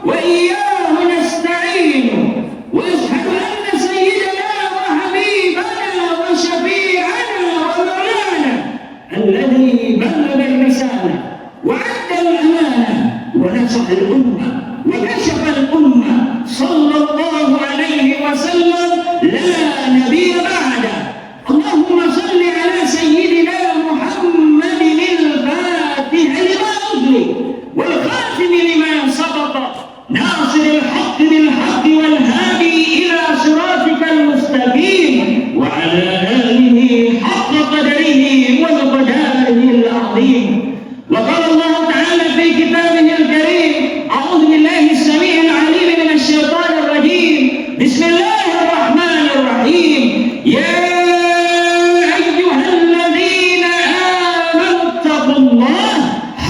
وإياه نستعين وأشهد أن سيدنا وحبيبنا وشفيعنا ومولانا الذي بلغ الرسالة وأدى الأمانة ونصح الأمة وكشف الأمة صلى الله عليه وسلم لا نبي بعده. اللهم صل على سيدنا محمد الفاتح لما أغلق والخاتم لما سبق ناصر الحق بالحق والهادي إلى صراطك المستقيم وعلى آله حق قدره ومقداره العظيم. وقال الله تعالى في كتابه الكريم: أعوذ بالله السميع العليم من الشيطان الرجيم. بسم الله الرحمن الرحيم. يا أيها الذين آمنوا اتقوا الله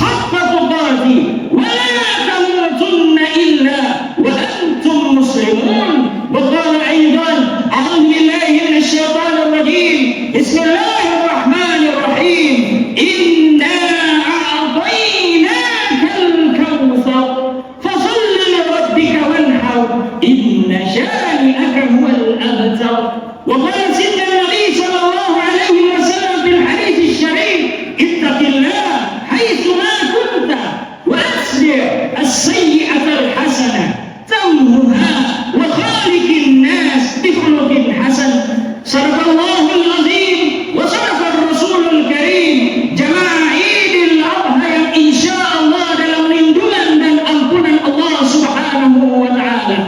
حق تقاته ولا تموتن إلا وأنتم مسلمون. وقال أيضا: أعوذ بالله من الشيطان الرجيم. بسم الله الرحمن الرحيم. إنا أعطيناك الكوثر فصل لربك وانحر إن شانئك هو الأبتر. وقال سيدنا النبي صلى الله عليه وسلم في الحديث الشريف: اتق الله حيثما كنت وأتبع السيئة الحسنة تمحها وخالق الناس بخلق حسن. صدق الله العظيم وصدق الرسول الكريم. Jemaah Idul Adha yang insya Allah dalam lindungan dan ampunan Allah Subhanahu wa Ta'ala.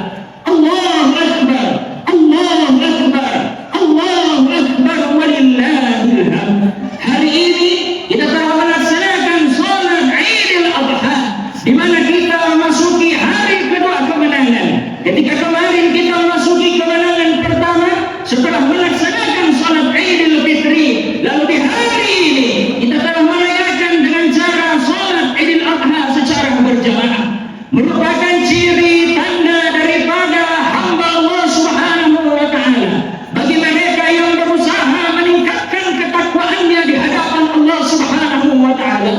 Allahu Akbar, Allahu Akbar, Allahu Akbar, walillahil hamd. Hari ini kita telah melaksanakan sholat Idul Adha, di mana kita memasuki hari kedua kemenangan. Ketika kemarin kita memasuki kemenangan pertama setelah melaksanakan sholat Idul Fitri, lalu di hari ini kita telah merayakan dengan cara sholat Idul Adha secara berjamaah, merupakan ciri tanda daripada hamba Allah Subhanahu wa Ta'ala bagi mereka yang berusaha meningkatkan ketakwaannya di hadapan Allah Subhanahu wa Ta'ala.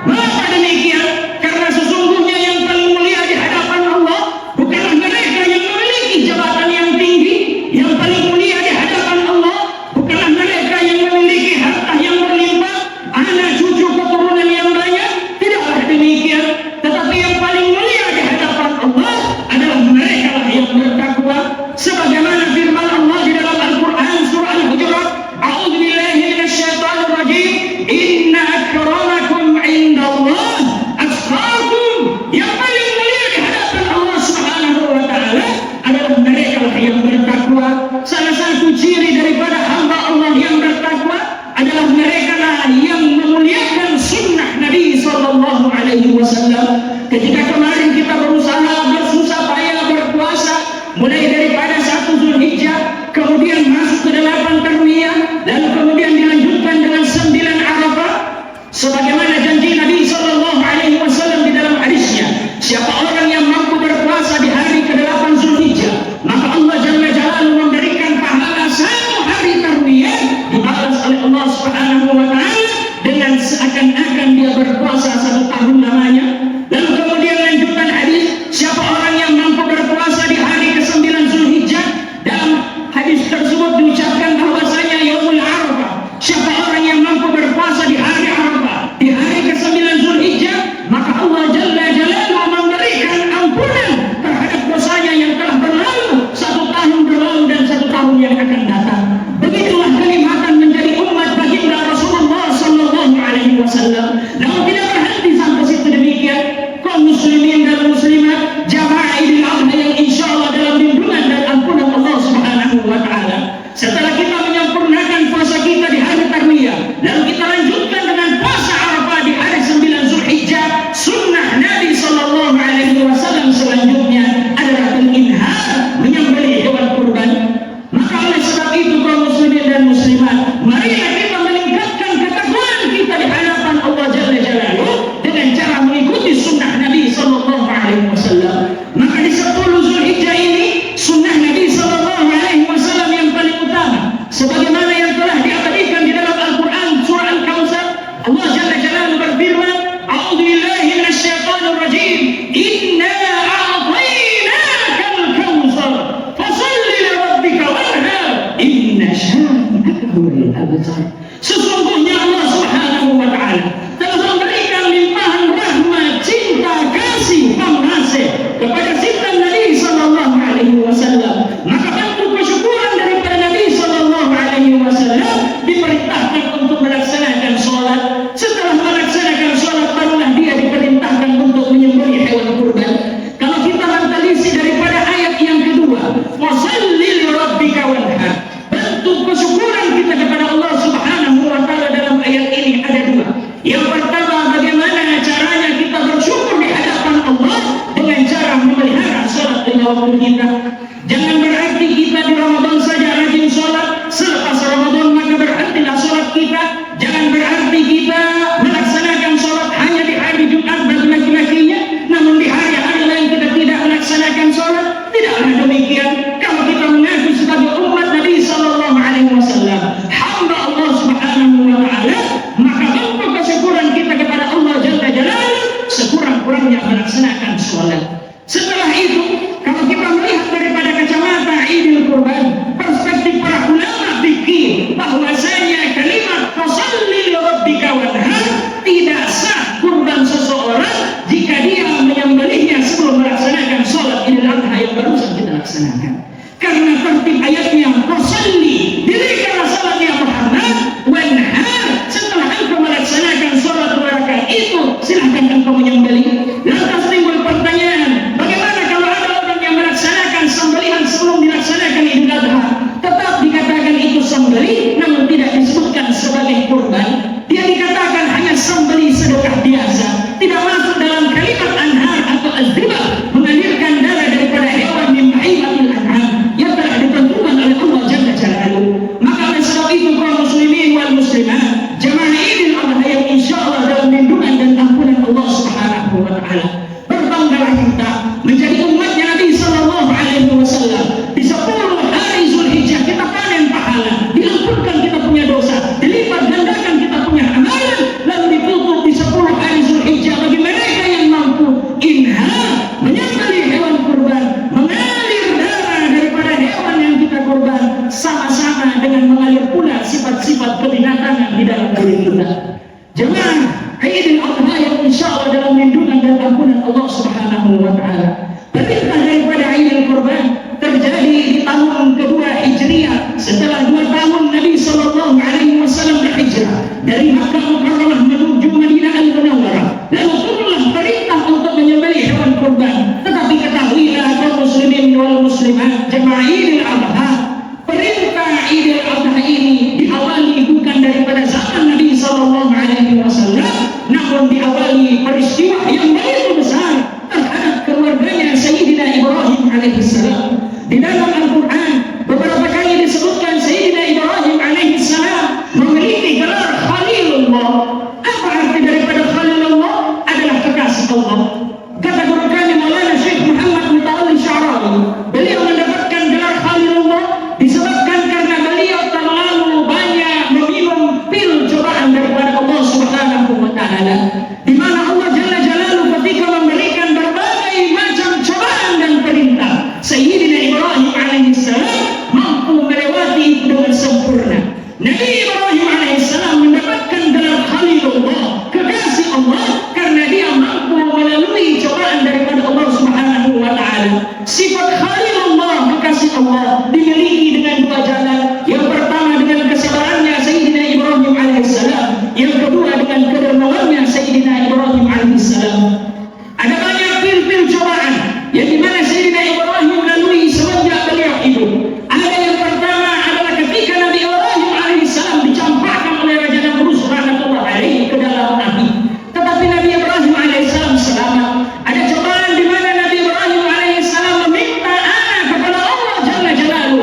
Mengapa demikian? Karena sesungguhnya yang paling mulia di hadapan Allah bukanlah mereka yang memiliki jabatan yang tinggi. Yang paling mulia di hadapan Allah bukanlah mereka yang memiliki harta yang berlimpah, anak cucu keturunan yang banyak. Tidaklah demikian. Tetapi yang paling mulia di hadapan Allah adalah mereka yang bertakwa. Sebagaimana firman Allah di dalam Al-Quran surah Al-Hujurat: A'udzu billahi minasyaitonir rajim. Inna akramakum 'indallah atqakum. Yang paling mulia di hadapan Allah Subhanahu wa Ta'ala adalah mereka yang bertakwa. Salah satu ciri daripada hamba Allah yang bertakwa adalah mereka yang memuliakan sunnah Nabi sallallahu alaihi wasallam. Ketika kemarin kita berusaha bersusah payah berpuasa mulai daripada 1 Zulhijjah, kemudian masuk ke 8 Tarwiyah, lalu kemudian dilanjutkan dengan 9 Arafah, sebagaimana janji Nabi sallallahu alaihi wasallam di dalam hadisnya, siapa orang yang mampu berpuasa di hari ke-8 Zulhijjah, maka Allah Jalla Jalaluhu memberikan pahala 1 hari Tarwiyah dibalas oleh Allah Subhanahu wa Ta'ala dengan seakan-akan dia berpuasa 1 tahun lamanya. Lalu kemudian absar. Sesungguhnya Allah Subhanahu wa taala telah memberikan limpahan rahmat, cinta, kasih, pengasih kepada cinta Nabi sallallahu alaihi wasallam. Maka bentuk kesyukuran daripada Nabi sallallahu alaihi wasallam diperintahkan untuk melaksanakan sholat. Setelah melaksanakan sholat barulah dia diperintahkan untuk menyembelih hewan kurban. Kalau kita menteliti daripada ayat yang kedua, washalli li rabbika wanhar, bentuk kesyukuran kita kepada Allah Subhanahu wa taala dalam ayat ini ada dua. Yang pertama, bagaimana caranya kita bersyukur di hadapan Allah dengan cara memelihara sholat lima waktu kita. Jangan berarti kita di Ramadan saja rajin sholat, selepas Ramadan maka berhentilah sholat kita. Jangan berarti kita melaksanakan sholat hanya di hari Jumat bagi laki-lakinya, namun di hari-hari lain kita tidak melaksanakan sholat. Tidaklah demikian. Kalau kita mengaku sebagai umat Nabi sallallahu alaihi wasallam, hamba Allah Subhanahu wa taala, maka bentuk kesyukuran kita kepada Allah Jalla Jalaluhu sekurang-kurangnya melaksanakan sholat. Setelah itu, kalau kita melihat daripada kacamata Idul Kurban, perspektif para ulama fikih bahwasanya kalimat fashalli li rabbika wanhar tidak sah kurban seseorang jika dia menyembelihnya sebelum melaksanakan sholat Idul Adha yang barusan kita laksanakan. Karena tertib ayatnya fashalli, dirikanlah salat ya Muhammad, wanhar, setelah engkau melaksanakan sholat 2 rakaat itu silahkan engkau menyembelih. Lantas timbul pertanyaan, bagaimana kalau ada orang yang melaksanakan sembelihan sebelum dilaksanakan Idul Adha, tetap dikatakan itu sembelih namun tidak disebutkan sebagai kurban. Dia dikatakan hanya sembelih sedekah biasa, tidak masuk dalam kalimat anhar atau az-zibah, mengalirkan darah daripada hewan min bahimatil an'am yang telah ditentukan oleh Allah Jalla Jalaluhu. Maka oleh sebab itu kaum muslimin wal muslimat, jemaah Idul Adha yang insyaallah dalam lindungan dan ampunan Allah Subhanahu wa taala, berbanggalah kita menjadi umatnya Nabi sallallahu alaihi wasallam. Di 10 hari Zulhijjah kita panen pahala, diampunkan kita punya dosa, dilipat gandakan kita punya amalan, lalu ditutup di 10 hari Zulhijjah bagi mereka yang mampu inha, menyembelih hewan kurban, mengalir darah daripada hewan yang kita kurban, sama-sama dengan mengalir pula sifat-sifat kebinatangan di dalam diri kita. Jemaah Idul Adha yang insyaallah dalam lindungan dan ampunan Allah Subhanahu wa taala. Perintah daripada Idul Kurban terjadi di tahun kedua Hijriah setelah 2 tahun Nabi sallallahu alaihi wasallam berhijrah dari Makkah Mukarramah menuju Madinah Al-Munawwarah. Lalu turunlah perintah untuk menyembelih hewan kurban. Tetapi ketahuilah kaum muslimin wal muslimat, jemaah Idul Adha, perintah Idul Adha ini diawali bukan daripada zaman Nabi sallallahu alaihi wasallam, namun diawali peristiwa yang begitu besar terhadap keluarganya Sayyidina Ibrahim alaihissalam. Di dalam Al-Quran beberapa kali disebutkan Sayyidina Ibrahim alaihissalam memiliki gelar Khalilullah. Apa arti daripada Khalilullah? Adalah kekasih Allah. Kata guru kami Maulana Syekh Muhammad Mutawalli Sya'rawi, beliau mendapatkan gelar Khalilullah disebabkan karena beliau terlalu banyak meminum pil cobaan daripada Allah Subhanahu wa taala, di mana Allah Jalla Jalaluhu ketika memberikan berbagai macam cobaan dan perintah, Sayyidina Ibrahim alaihissalam mampu melewati itu dengan sempurna. Nabi Ibrahim alaihissalam mendapatkan gelar Khalilullah, kekasih Allah, karena dia mampu melalui cobaan daripada Allah Subhanahu wa taala. Sifat Khalilullah, kekasih Allah, dimiliki dengan 2 jalan. Yang pertama dengan kesabarannya Sayyidina Ibrahim alaihissalam, yang kedua dengan kedermawannya Sayyidina Ibrahim alaihissalam. Ada banyak pil-pil cobaan yang dimana Sayyidina Ibrahim lalui semenjak beliau hidup. Ada yang pertama adalah ketika Nabi Ibrahim alaihissalam dicampakkan oleh Raja Namrud subhanallah alaihi ke dalam api. Tetapi Nabi Ibrahim alaihissalam selamat. Ada cobaan di mana Nabi Ibrahim alaihissalam meminta anak kepada Allah Jalla Jalaluhu.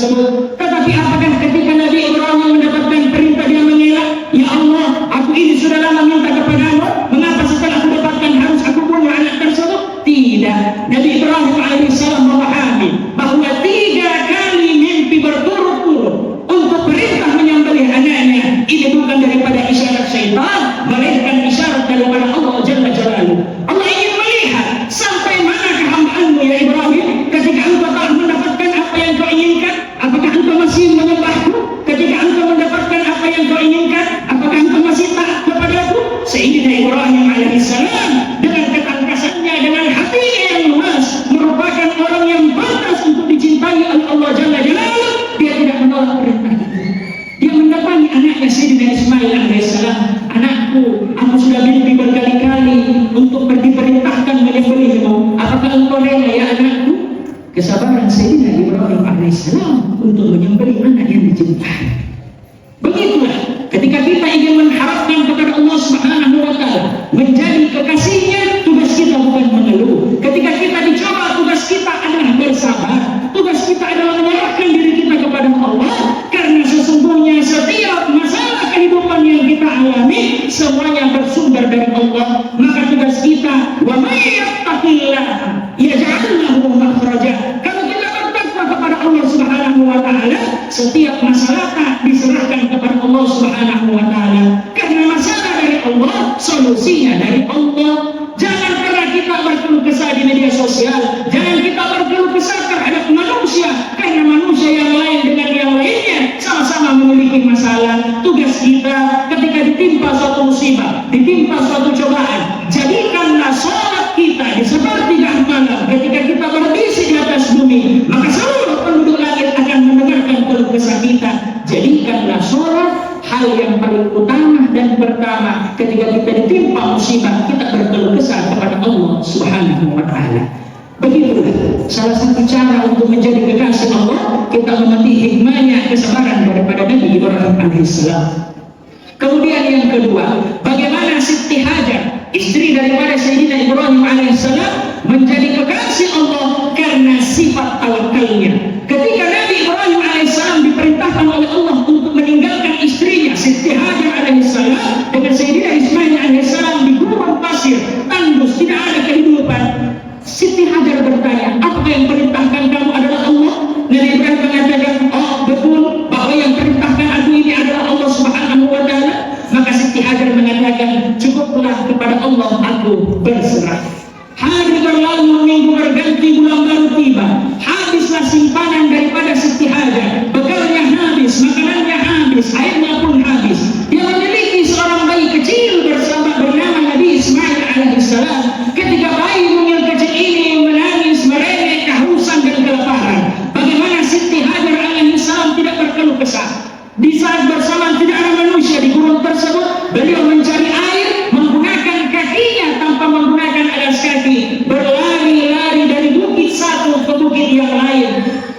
tersebut. Tetapi apakah ketika Nabi Ibrahim mendapatkan perintah dia mengelak, ya Allah, aku ini sudah lama minta kepadamu, mengapa setelah aku dapatkan harus aku bunuh anak tersebut? Tidak. Nabi Ibrahim alaihissalam memahami bahwa 3 kali mimpi berturut-turut untuk perintah menyembelih anaknya ini bukan daripada isyarat syaitan, melainkan isyarat daripada Allah Jalla Jalaluhu. Allah ingin melihat sampai mana kehambaanmu ya Ibrahim. Ketika engkau telah mendapatkan apa yang kau inginkan, apakah engkau masih menyembahku? Ketika engkau mendapatkan apa yang kau inginkan, apakah engkau masih taat kepadaku? Sehingga Ibrahim alaihissalam dengan ketangkasannya, dengan hatinya yang luas, merupakan orang yang pantas untuk dicintai oleh Allah Jalla Jalaluhu. Dia tidak menolak perintah itu. Dia mendatangi anaknya Sayyidina Ismail alaihissalam. Anakku, aku sudah mimpi berkali-kali untuk diperintahkan menyembelihmu. Apakah engkau rela ya anakku? Kesabaran Sayyidina Ibrahim alaihissalam untuk menyembelih anak yang dicintai. Begitulah ketika kita ingin mengharapkan kepada Allah Subhanahu wa taala menjadi kekasihnya, tugas kita bukan mengeluh. Ketika kita dicoba, tugas kita adalah bersabar. Tugas kita adalah menyerahkan diri kita kepada Allah, karena sesungguhnya setiap masalah kehidupan yang kita alami semuanya bersumber dari Allah. Maka tugas kita, wa may yattaqillaha yaj'al lahu makhraja. Kalau kita bertakwa kepada Allah Subhanahu wa taala, setiap masalah diserahkan kepada Allah Subhanahu wa taala. Karena masalah dari Allah, solusinya dari Allah. Jangan pernah kita berkeluh kesah di media sosial. Jangan kita berkeluh kesah terhadap manusia, karena manusia yang lain dengan yang lainnya sama-sama memiliki masalah. Tugas kita ketika ditimpa suatu musibah, ditimpa suatu cobaan, jadikanlah sholat kita di sepertiga malam ketika kita berbisik di atas bumi, maka seluruh penduduk langit akan mendengarkan keluh kesah kita. Jadikanlah sholat hal yang paling utama dan pertama ketika kita ditimpa musibah, kita berkeluh kesah kepada Allah Subhanahu wa taala. Begitulah salah satu cara untuk menjadi kekasih Allah, kita memetik hikmahnya, kesabaran daripada Nabi Ibrahim alaihissalam. Kemudian yang kedua, bagaimana Siti Hajar, istri daripada Sayyidina Ibrahim alaihissalam, menjadi kekasih Allah karena sifat tawakalnya. Ketika Nabi Ibrahim alaihissalam diperintahkan oleh Allah untuk meninggalkan istrinya Siti Hajar alaihissalam dengan Sayyidina Ismail alaihissalam di gurun pasir, tandus, tidak ada kehidupan. Siti Hajar bertanya, apa yang perintahkan kamu adalah Allah? Nabi Ibrahim mengatakan, oh betul bahwa yang perintahkan aku ini adalah Allah Subhanahu wa taala. Maka Siti Hajar mengatakan, cukuplah kepada Allah aku berserah. Hari berlalu, minggu berganti, bulan baru tiba. Habislah simpanan daripada Siti Hajar. Bekalnya habis, makanannya habis, airnya pun habis. Dia memiliki seorang bayi kecil bernama Nabi Ismail alaihissalam. Ketika bayi mungil kecil ini menangis, merengek, kehausan dan kelaparan, bagaimana Siti Hajar alaihissalam tidak berkeluh kesah? Di saat bersamaan tidak ada manusia di gurun tersebut, beliau mencari air menggunakan kakinya tanpa menggunakan alas kaki, berlari-lari dari bukit satu ke bukit yang lain.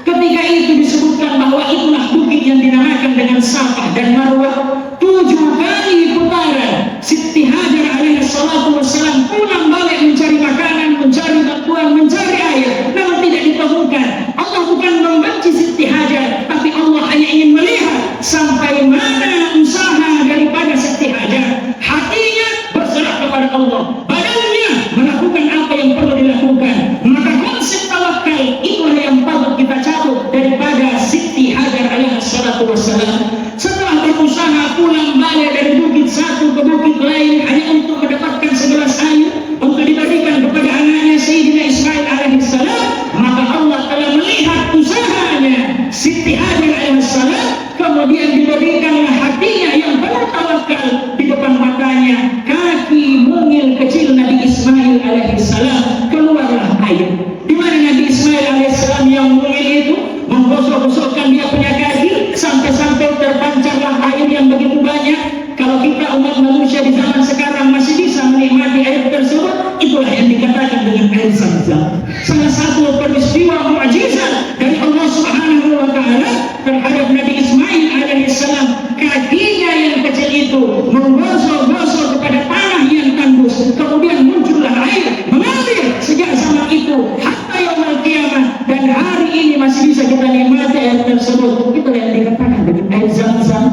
Ketika itu disebutkan bahwa itulah bukit yang dinamakan dengan Safa dan Marwah. 7 kali putaran Siti Hajar alaihissalatu wassalam pulang balik mencari makanan, mencari bantuan, mencari air, namun tidak ditemukan. Allah bukan membenci Siti Hajar, tapi Allah hanya ingin melihat sampai mana usaha daripada Siti Hajar. Hatinya berserah kepada Allah, badannya melakukan apa yang perlu dilakukan. Maka konsep tawakal itulah yang patut kita cabut daripada Siti Hajar alaihissalatu wassalam. Setelah berusaha pulang balik dari bukit satu ke bukit lain hanya untuk mendapatkan segelas air untuk diberikan kepada anaknya Sayyidina Ismail alaihissalam, maka Allah telah melihat usahanya Siti Hajar alaihissalam, kemudian diberikanlah hatinya yang penuh tawakal. Di depan matanya kaki mungil kecil Nabi Ismail alaihissalam keluarlah air. Di mana Nabi Ismail alaihissalam yang mungil itu menggosok-gosokkan dia punya kaki sampai-sampai terpancarlah air yang begitu banyak. Kalau kita umat manusia di zaman sekarang masih bisa menikmati air tersebut, itulah yang dikatakan dengan air Zam-Zam. Salah satu peristiwa mukjizat dari Allah Subhanahu wa taala terhadap Nabi Ismail alaihissalam, kakinya yang kecil itu menggosok-gosok kepada tanah yang tandus, kemudian muncullah air mengalir sejak zaman itu hatta yaumul qiyamah, dan hari ini masih bisa kita nikmati air tersebut. Itu yang dikatakan dengan air Zam-Zam.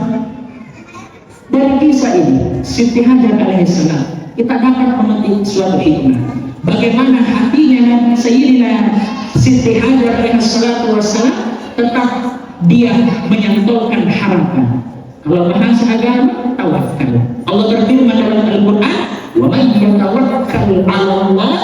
Dari kisah ini, Siti Hajar alaihissalam, kita dapat memetik suatu hikmah. Bagaimana hatinya Sayyidina Siti Hajar alaihissalam tetap dia menyantolkan harapan. Kalau bahasa agama, tawakal. Allah berfirman dalam Al-Quran, wa man yatawakkal 'ala Allah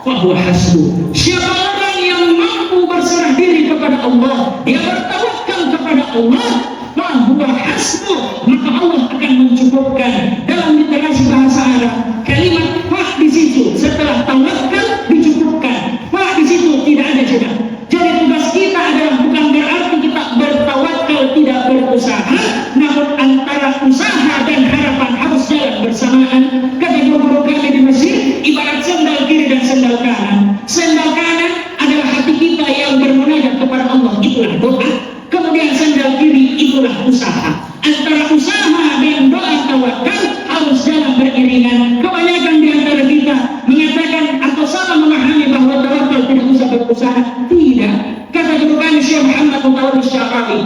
fa huwa hasbuh. Siapa orang yang mampu berserah diri kepada Allah, dia bertawakal kepada Allah, fa huwa hasbuh, maka Allah akan mencukupkan. Dalam literasi bahasa Arab, kalimat fa di situ setelah tawakal dicukupkan. Fa di situ tidak ada jeda. Jadi tugas kita adalah bukan berarti kita bertawakal tidak berusaha, namun antara usaha dan harapan harus jalan bersamaan. Kata guru kami di Mesir, ibarat sendal kiri dan sendal kanan. Sendal kanan adalah hati kita yang bermunajat kepada Allah, itulah doa. Kemudian sendal kiri itulah usaha. Antara usaha dan doa tawakal harus jalan beriringan. Kebanyakan di antara kita mengatakan atau salah memahami bahwa tawakal tidak usah berusaha. Tidak. Kata guru kami Syekh Muhammad Mutawalli Syafai,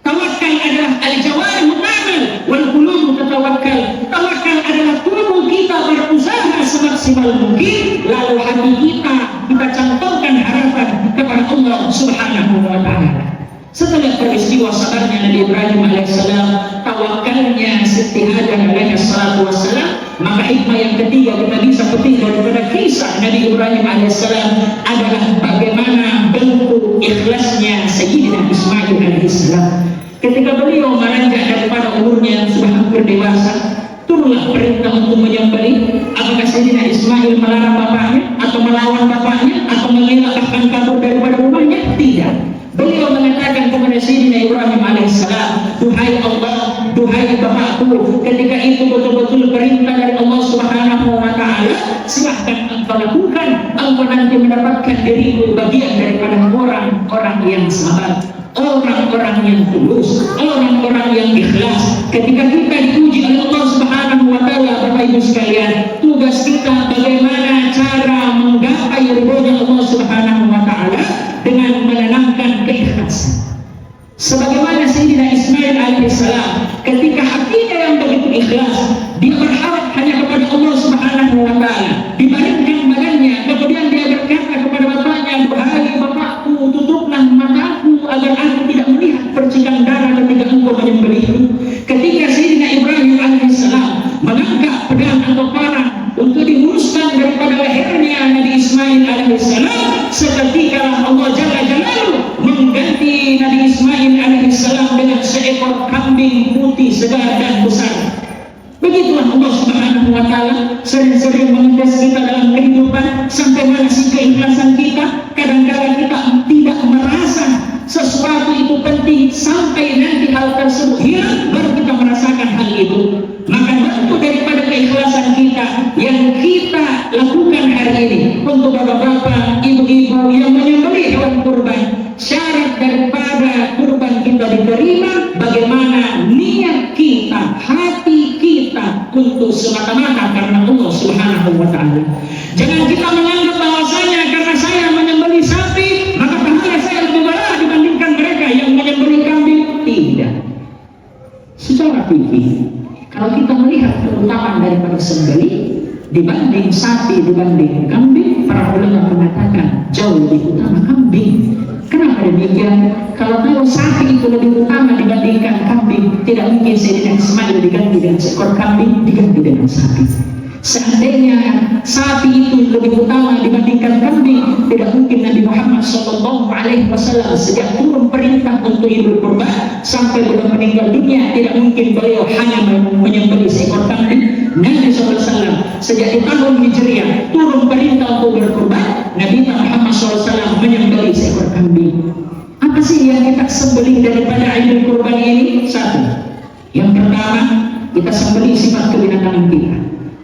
tawakal adalah al-jawarih mu'amal wal qulub tatawakkal. Tawakal adalah tubuh kita berusaha semaksimal mungkin, lalu hati kita cantumkan harapan kepada Allah Subhanahu wa taala. Setelah peristiwa sabarnya Nabi Ibrahim alaihissalam, tawakalnya Siti Hajar alaihissalam, maka hikmah yang ketiga kita bisa petik daripada kisah Nabi Ibrahim alaihissalam adalah bagaimana bentuk ikhlasnya Sayyidina Ismail alaihissalam. Ketika beliau beranjak daripada umurnya yang sudah hampir dewasa, turunlah perintah untuk menyembelih. Apakah Sayyidina Ismail melarang bapaknya atau melawan bapaknya atau mengelak bahkan kabur daripada rumahnya? Tidak. Beliau mengatakan kepada Sayyidina Ibrahim alaihissalam, duhai Allah, duhai bapakku, ketika itu betul-betul perintah dari Allah Subhanahu wa taala, silahkan engkau lakukan, engkau nanti mendapatkan dirimu bagian daripada orang-orang yang sabar, orang-orang yang tulus, orang-orang yang ikhlas. Ketika kita diuji oleh Allah Subhanahu wa taala, Bapak Ibu sekalian, tugas kita bagaimana cara menggapai ridhonya Allah Subhanahu wa taala dengan menanamkan keikhlasan. Sebagaimana Sayyidina Ismail alaihissalam, ketika hatinya yang begitu ikhlas, dia berharap hanya kepada Allah Subhanahu wa taala, dibaringkan badannya, kemudian dia berkata kepada bapaknya, duhai bapakku, tutuplah mataku agar aku tidak melihat percikan darah ketika engkau menyembelihku. Ketika Sayyidina Ibrahim alaihissalam mengangkat pedang atau parang untuk dihunuskan daripada lehernya Nabi Ismail alaihissalam, seketika Allah Jalla Jalaluhu mengganti Nabi Ismail alaihissalam dengan seekor kambing putih segar dan besar. Begitulah Allah Subhanahu wa taala sering-sering mengetes kita dalam kehidupan. Sampai mana sih keikhlasan kita? Kadang-kadang kita tidak merasa sesuatu itu penting sampai nanti hal tersebut hilang baru kita merasakan hal itu. Maka bentuk daripada keikhlasan kita yang kita lakukan hari ini untuk bapak-bapak, ibu-ibu yang menyembelih hewan kurban, syarat daripada kurban kita diterima bagaimana niat kita, hati kita untuk semata-mata karena Allah Subhanahu wa taala. Jangan kita menganggap bahwasanya karena saya menyembelih sapi maka pahala saya lebih banyak dibandingkan mereka yang menyembelih kambing. Tidak. Secara fikih, kalau kita melihat keutamaan daripada sembelih dibanding sapi, dibanding kambing, para ulama mengatakan jauh lebih utama kambing. Kenapa demikian? Kalau tahu sapi itu lebih utama dibandingkan kambing, tidak mungkin Sayyidina Ismail diganti dengan seekor kambing, diganti dengan sapi. Seandainya sapi itu lebih utama dibandingkan kambing, tidak mungkin Nabi Muhammad SAW sejak turun perintah untuk hidup kurban sampai beliau meninggal dunia, tidak mungkin beliau hanya menyembelih seekor kambing. Nabi SAW sejak di tahun Hijriah turun perintah untuk berkurban, Nabi Muhammad SAW menyembelih seekor kambing. Apa sih yang kita sembelih daripada hidup kurban ini? Satu, yang pertama, kita sembelih sifat kebinatangan kita.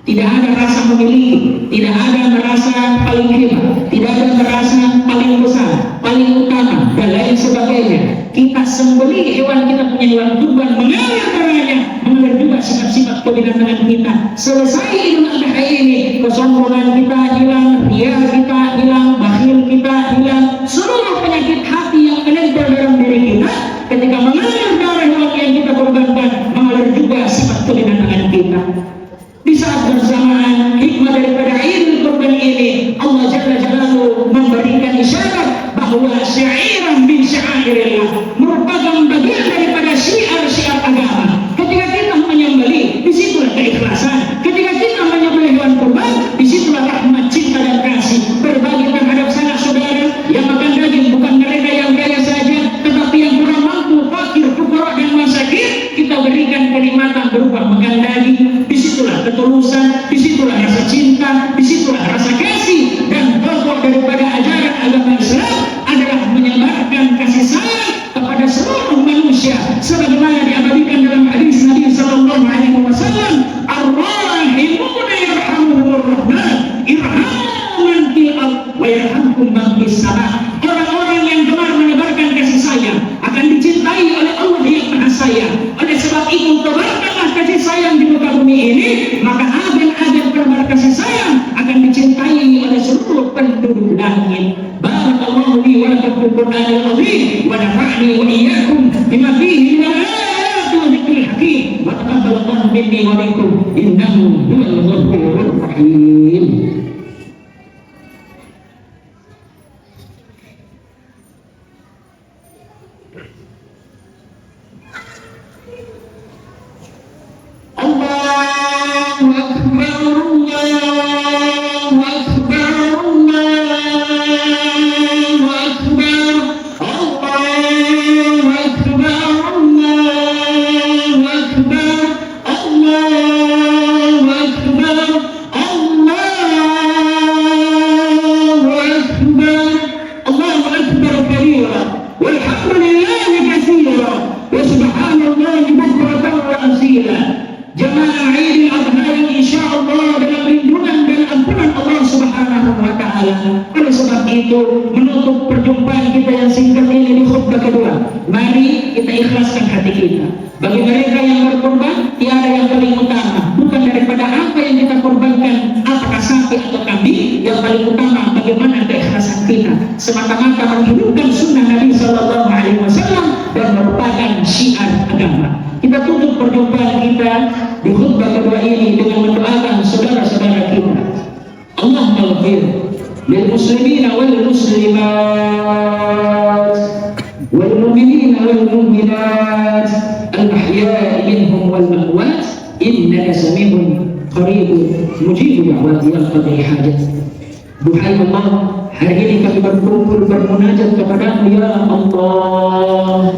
Tidak ada rasa memiliki, tidak ada merasa paling hebat, tidak ada merasa paling besar, paling utama, dan lain sebagainya. Kita sembelih hewan kita punya hewan kurban, mengalir karenanya, mengalir juga sifat-sifat kebinatangan kita. Selesai Idul Adha ini, kesombongan kita hilang, ria kita hilang, bakhil kita hilang, seluruh penyakit hati yang menempel dalam diri kita daripada ajaran agama Islam adalah menyebarkan kasih sayang kepada seluruh manusia, sebagaimana diabadikan dalam hadis Nabi sallallahu alaihi wasallam, ar-rahimuna yarhamuhumur rahman irhamu man fil ardh wa yarhamkum man fis sama. Orang-orang yang gemar menyebarkan kasih sayang akan dicintai oleh Allah yang Maha Sayang. Oleh sebab itu, tebarkanlah kasih sayang di muka bumi ini, maka agen-agen penebar kasih sayang akan dicintai oleh seluruh penduduk langit. Barakallahu li wa lakum fil Qur'anil azim wa nafa'ni wa iyyakum bima fihi min al-ayati wa dzikril hakim wa taqabbalallahu minni wa minkum innahu huwal ghafurur rahim. Oleh sebab itu, menutup perjumpaan kita yang singkat ini di khutbah kedua, mari kita ikhlaskan hati kita. Bagi mereka yang berkorban, tiada yang paling utama, bukan daripada apa yang kita korbankan, apakah sapi atau kambing. Yang paling utama bagaimana keikhlasan kita, semata-mata menghidupkan sunnah Nabi Sallallahu Alaihi Wasallam dan merupakan syiar agama. Kita tutup perjumpaan kita di khutbah kedua ini dengan mendoakan saudara-saudara kita. Allahumma ighfir lil muslimina wal muslimat wal mu'minina wal mu'minat al ahya'i minhum wal amwat innaka sami'un qaribun mujib da'wati ya qadi hajat. Duhai Allah, hari ini kami berkumpul bermunajat kepadamu ya Allah.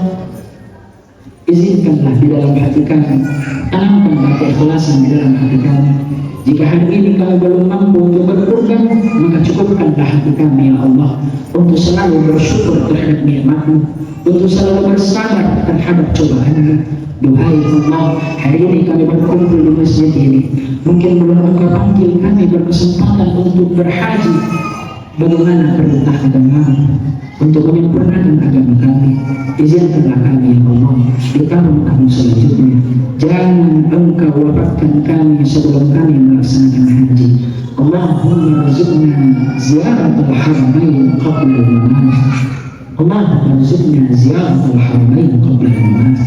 Izinkanlah di dalam hati kami, tanamkanlah keikhlasan di dalam hati kami. Jika hari ini kami belum mampu untuk berkorban, maka cukupkanlah hati kami ya Allah untuk selalu bersyukur terhadap nikmat-Mu, untuk selalu bersabar terhadap cobaan-Mu. Duhai Allah, hari ini kami berkumpul di masjid ini, mungkin belum Engkau panggil kami berkesempatan untuk berhaji. Bagaimana perintah agama untuk menyempurnakan agama kami? Izinkanlah kami ya Allah di tahun-tahun selanjutnya, jangan Engkau wafatkan kami sebelum kami melaksanakan haji. Allahumma rizqna ziyaratul haramain qabla al-mamat. Allahumma rizqna ziyaratul haramain qabla al-mamat.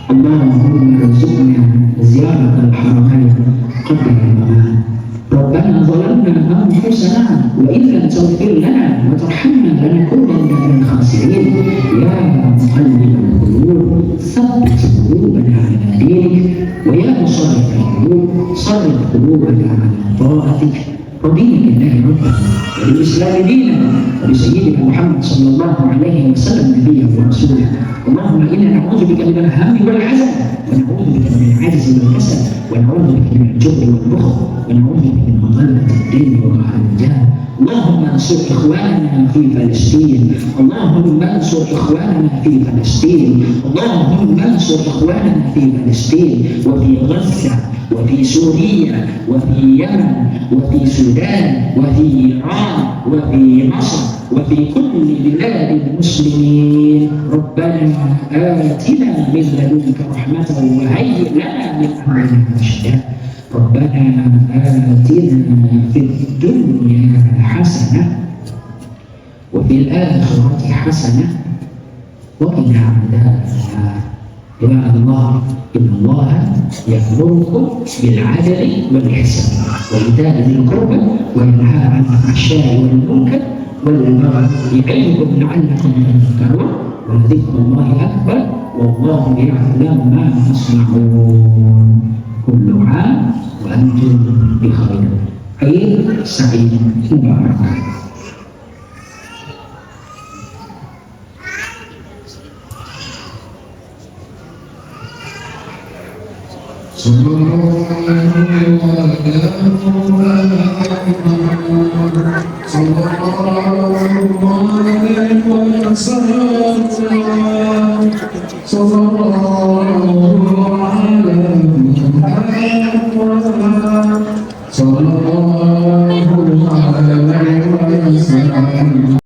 Allahumma rizqna ziyaratul haramain qabla al-mamat. ربنا ظلمنا أنفسنا وإن لم تغفر لنا وترحمنا لنكونن من الخاسرين يا مقلب القلوب ثبت قلوبنا على دينك ويا مصرف القلوب صرف قلوبنا على طاعتك. رضينا بالله ربا وبالإسلام دينا وبسيدنا محمد صلى الله عليه وسلم نبيا ورسولا. اللهم إنا نعوذ بك من الهم والحزن ونعوذ بك من العجز والكسل ونعوذ بك من الجبن والبخل ونعوذ بك من غلبة الدين وقهر الرجال. اللهم انصر إخواننا في فلسطين. اللهم انصر إخواننا في فلسطين. اللهم انصر إخواننا في فلسطين وفي غزة وفي سوريا وفي اليمن وفي السودان وفي إيران وفي مصر وفي كل بلاد المسلمين. ربنا آتنا من لدنك رحمة وهيئ لنا من أمرنا رشدا. ربنا آتنا في الدنيا حسنة وفي الآخرة حسنة وقنا عذاب النار. يا الله إن الله يأمركم بالعدل والإحسان وإيتاء ذي القربى وينهى عن الفحشاء والمنكر والبغي يعظكم لعلكم تذكرون ولذكر الله أكبر والله يعلم ما تصنعون. كل عام وأنتم بخير. عيد سعيد مبارك. Sallallahu